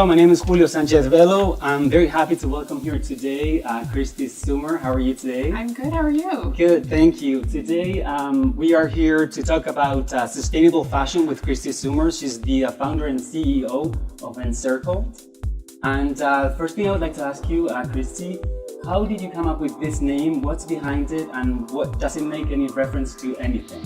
Hello, my name is Julio Sánchez Velo. I'm very happy to welcome here today Kristi Soomer. How are you today? I'm good, how are you? Good, thank you. Today we are here to talk about sustainable fashion with Kristi Soomer. She's the founder and CEO of Encircled. And first thing I would like to ask you, Kristi, how did you come up with this name? What's behind it? And what does it make any reference to anything?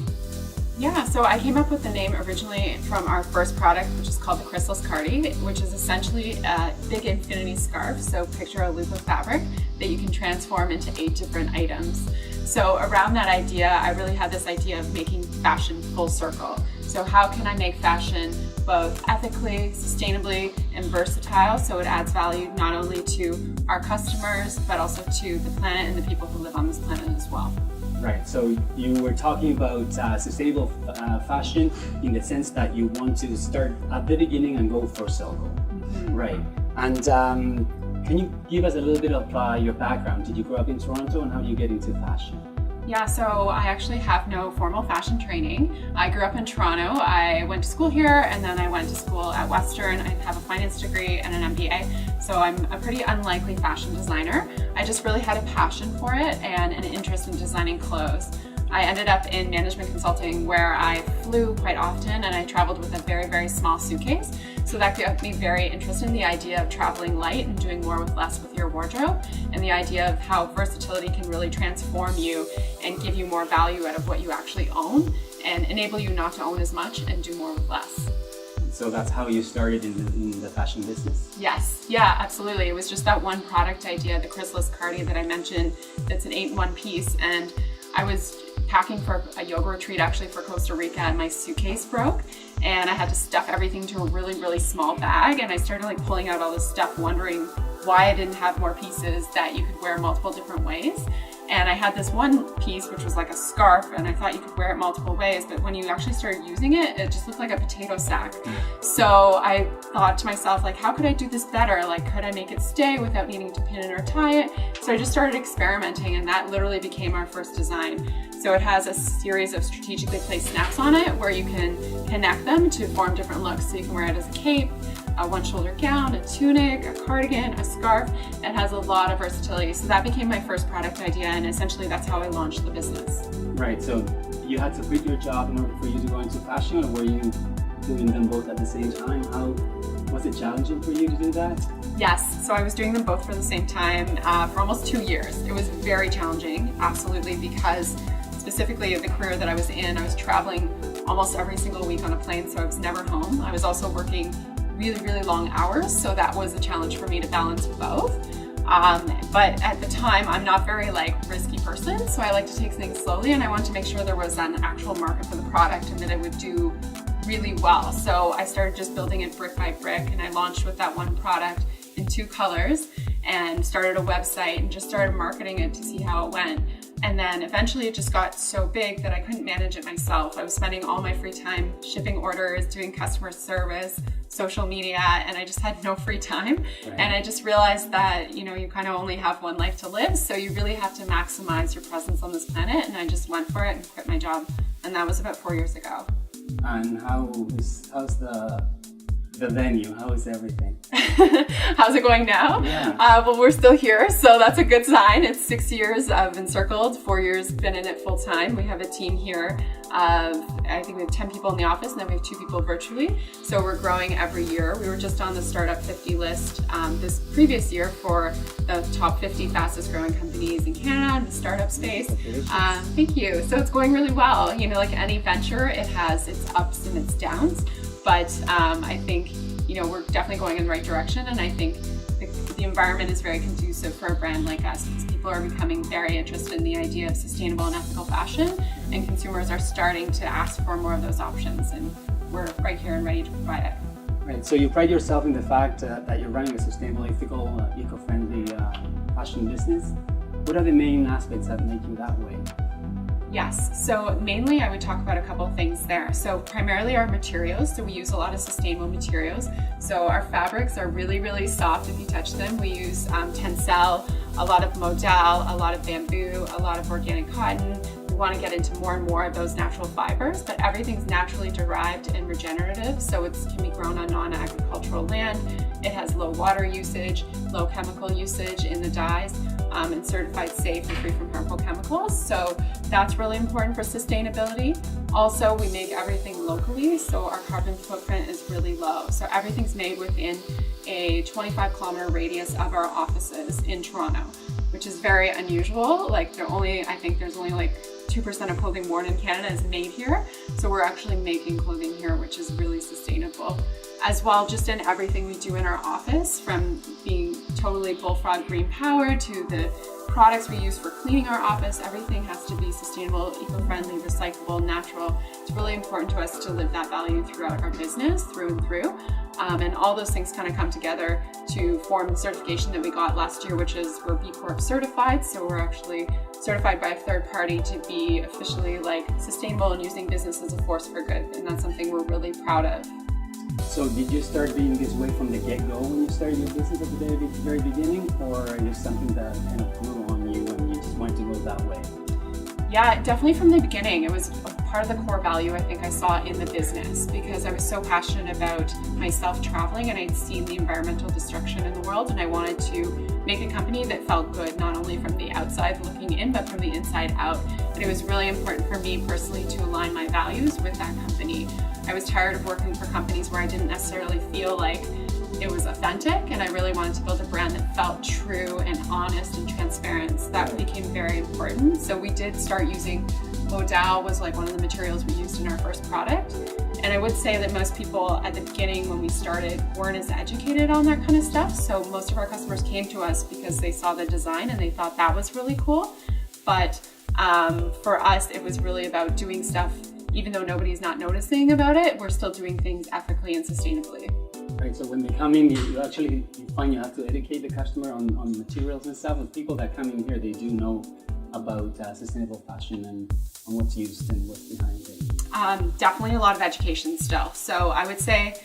Yeah, so I came up with the name originally from our first product, which is called the Chrysalis Cardi, which is essentially a big infinity scarf. So picture a loop of fabric that you can transform into 8 different items. So around that idea, I really had this idea of making fashion full circle. So how can I make fashion both ethically, sustainably, and versatile, so it adds value not only to our customers, but also to the planet and the people who live on this planet as well. Right, so you were talking about sustainable fashion in the sense that you want to start at the beginning and go for circle. Mm-hmm. Right, and can you give us a little bit of your background? Did you grow up in Toronto, and how do you get into fashion? Yeah, so I actually have no formal fashion training. I grew up in Toronto. I went to school here, and then I went to school at Western. I have a finance degree and an MBA, so I'm a pretty unlikely fashion designer. I just really had a passion for it and an interest in designing clothes. I ended up in management consulting where I flew quite often and I traveled with a very, very small suitcase. So that got me very interested in the idea of traveling light and doing more with less with your wardrobe, and the idea of how versatility can really transform you and give you more value out of what you actually own and enable you not to own as much and do more with less. So that's how you started in the fashion business? Yes, yeah, absolutely. It was just that one product idea, the Chrysalis Cardi that I mentioned, that's an 8-in-1 piece, and I was packing for a yoga retreat actually for Costa Rica, and my suitcase broke and I had to stuff everything to a really, really small bag, and I started like pulling out all this stuff wondering why I didn't have more pieces that you could wear multiple different ways. And I had this one piece which was like a scarf, and I thought you could wear it multiple ways, but when you actually started using it, it just looked like a potato sack. So I thought to myself, like, how could I do this better? Like, could I make it stay without needing to pin it or tie it? So I just started experimenting, and that literally became our first design. So it has a series of strategically placed snaps on it where you can connect them to form different looks. So you can wear it as a cape, a one-shoulder gown, a tunic, a cardigan, a scarf. It has a lot of versatility. So that became my first product idea, and essentially that's how I launched the business. Right, so you had to quit your job in order for you to go into fashion, or were you doing them both at the same time? How was it challenging for you to do that? Yes, so I was doing them both for the same time for almost 2 years. It was very challenging, absolutely, because specifically the career that I was in, I was traveling almost every single week on a plane, so I was never home. I was also working really, really long hours, so that was a challenge for me to balance both. But at the time, I'm not very risky person, so I like to take things slowly, and I wanted to make sure there was an actual market for the product and that it would do really well. So I started just building it brick by brick, and I launched with that one product in 2 colors and started a website and just started marketing it to see how it went. And then eventually it just got so big that I couldn't manage it myself. I was spending all my free time shipping orders, doing customer service, social media, and I just had no free time. Right. And I just realized that, you kind of only have one life to live, so you really have to maximize your presence on this planet. And I just went for it and quit my job. And that was about 4 years ago. And how's the venue? How is everything? How's it going now? Yeah. Well, we're still here, so that's a good sign. It's 6 years of Encircled, 4 years been in it full time. We have a team here of, I think we have 10 people in the office, and then we have 2 people virtually. So we're growing every year. We were just on the Startup 50 list this previous year for the top 50 fastest growing companies in Canada in the startup space. Thank you. So it's going really well. Like any venture, it has its ups and its downs. But I think, we're definitely going in the right direction, and I think the environment is very conducive for a brand like us because people are becoming very interested in the idea of sustainable and ethical fashion, and consumers are starting to ask for more of those options, and we're right here and ready to provide it. Right, so you pride yourself in the fact that you're running a sustainable, ethical, eco-friendly fashion business. What are the main aspects that make you that way? Yes, so mainly I would talk about a couple things there. So primarily our materials, so we use a lot of sustainable materials. So our fabrics are really, really soft if you touch them. We use tencel, a lot of modal, a lot of bamboo, a lot of organic cotton. We want to get into more and more of those natural fibers, but everything's naturally derived and regenerative, so it can be grown on non-agricultural land, It has low water usage, low chemical usage in the dyes, and certified safe and free from harmful chemicals. So that's really important for sustainability. Also, we make everything locally, so our carbon footprint is really low. So everything's made within a 25-kilometer radius of our offices in Toronto, which is very unusual. Like I think there's only like 2% of clothing worn in Canada is made here. So we're actually making clothing here, which is really sustainable. As well, just in everything we do in our office, from being totally bullfrog green power to the products we use for cleaning our office, everything has to be sustainable, eco-friendly, recyclable, natural. It's really important to us to live that value throughout our business, through and through. And all those things kind of come together to form the certification that we got last year, which is we're B Corp certified. So we're actually certified by a third party to be officially like sustainable and using business as a force for good. And that's something we're really proud of. So did you start being this way from the get-go when you started your business at the very beginning, or is it something that kind of grew on you and you just wanted to go that way? Yeah, definitely from the beginning. It was part of the core value I think I saw in the business, because I was so passionate about myself traveling and I'd seen the environmental destruction in the world, and I wanted to make a company that felt good, not only from the outside looking in, but from the inside out. And it was really important for me personally to align my values with that company. I was tired of working for companies where I didn't necessarily feel like it was authentic, and I really wanted to build a brand that felt true and honest and transparent. So that became very important. So we did start using modal, was like one of the materials we used in our first product. And I would say that most people at the beginning when we started weren't as educated on that kind of stuff. So most of our customers came to us because they saw the design and they thought that was really cool. But for us, it was really about doing stuff, even though nobody's not noticing about it, we're still doing things ethically and sustainably. Right, so when they come in, you find you have to educate the customer on materials and stuff. And people that come in here, they do know about sustainable fashion and what's used and what's behind it. Definitely a lot of education still. So I would say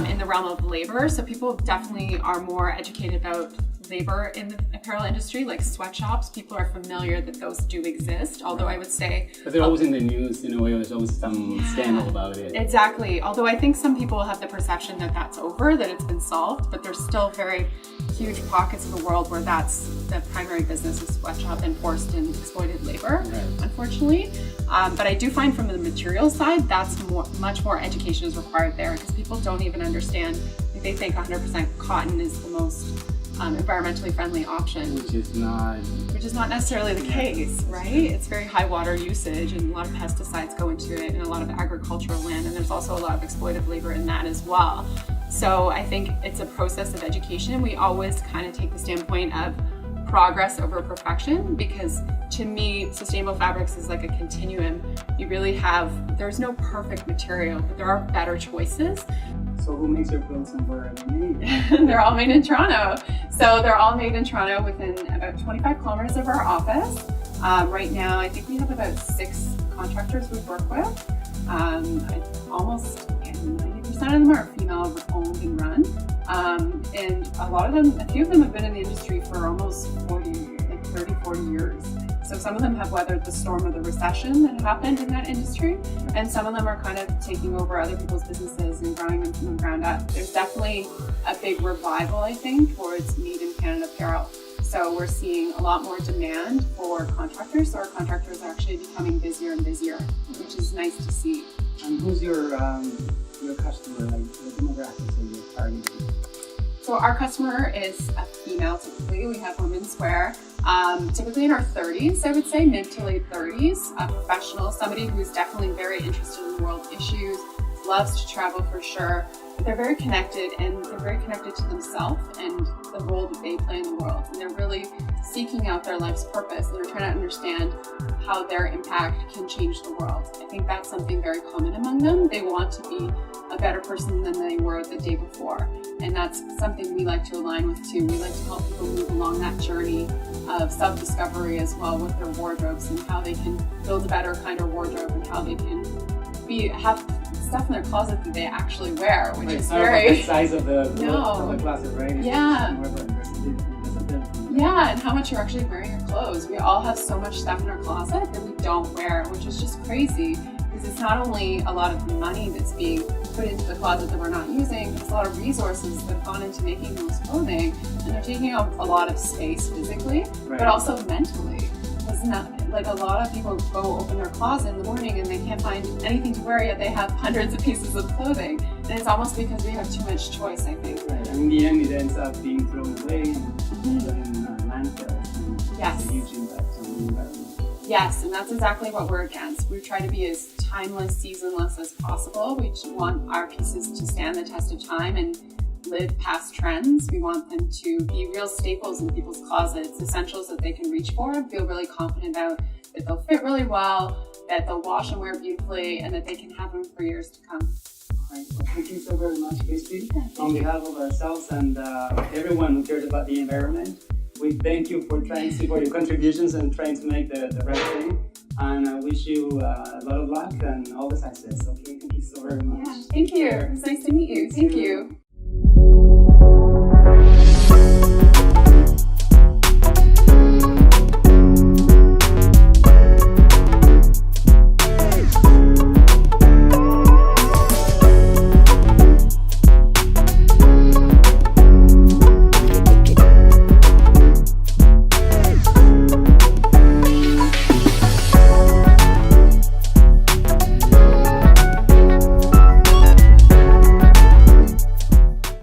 in the realm of labor, so people definitely are more educated about labor in the apparel industry, like sweatshops. People are familiar that those do exist, although I would say... But they're always in the news, in a way, there's always some scandal about it. Exactly, although I think some people have the perception that that's over, that it's been solved, but there's still very huge pockets of the world where that's the primary business of sweatshop and forced and exploited labor, unfortunately. But I do find from the material side, that's much more education is required there, because people don't even understand. They think 100% cotton is the most environmentally friendly option, which is not necessarily the case, right? It's very high water usage, and a lot of pesticides go into it, and a lot of agricultural land, and there's also a lot of exploitive labor in that as well. So I think it's a process of education. We always kind of take the standpoint of progress over perfection, because to me, sustainable fabrics is like a continuum. There's no perfect material, but there are better choices. So who makes your clothes and where are they made? They're all made in Toronto. So they're all made in Toronto within about 25 kilometers of our office. Right now, I think we have about 6 contractors we work with. Almost 90% of them are female owned and run. And a few of them have been in the industry for almost 30, 40 years. So some of them have weathered the storm of the recession that happened in that industry, and some of them are kind of taking over other people's businesses and growing them from the ground up. There's definitely a big revival, I think, towards made in Canada apparel. So we're seeing a lot more demand for contractors. So our contractors are actually becoming busier and busier, which is nice to see. And who's your customer, like the demographics that you're targeting? So our customer is a female typically. We have women's wear, typically in our 30s, I would say, mid to late 30s, a professional, somebody who's definitely very interested in world issues, loves to travel for sure. But they're very connected, and they're very connected to themselves and the role that they play in the world. And they're really seeking out their life's purpose, and they're trying to understand how their impact can change the world. I think that's something very common among them. They want to be a better person than they were the day before. And that's something we like to align with too. We like to help people move along that journey of self-discovery as well with their wardrobes, and how they can build a better kind of wardrobe, and how they can have stuff in their closet that they actually wear, which is very... the size of the closet, right? Yeah. Yeah, and how much you're actually wearing your clothes. We all have so much stuff in our closet that we don't wear, which is just crazy. Because because it's not only a lot of money that's being put into the closet that we're not using, it's a lot of resources that have gone into making those clothing, and they're taking up a lot of space physically, but also mentally. Like a lot of people go open their closet in the morning and they can't find anything to wear, yet they have hundreds of pieces of clothing. And it's almost because we have too much choice, I think. Right. And in the end, it ends up being thrown away and put in landfills. And yes. It's a huge impact on the environment. Yes, and that's exactly what we're against. We try to be as timeless, seasonless as possible. We want our pieces to stand the test of time and live past trends. We want them to be real staples in people's closets, essentials that they can reach for and feel really confident about, that they'll fit really well, that they'll wash and wear beautifully, and that they can have them for years to come. All right. Well, thank you so very much, Kristi. On behalf of ourselves and everyone who cares about the environment, we thank you for your contributions and trying to make the right thing. And I wish you a lot of luck and all the success. Okay, thank you so very much. Yeah, thank you. It's nice to meet you. Thank you.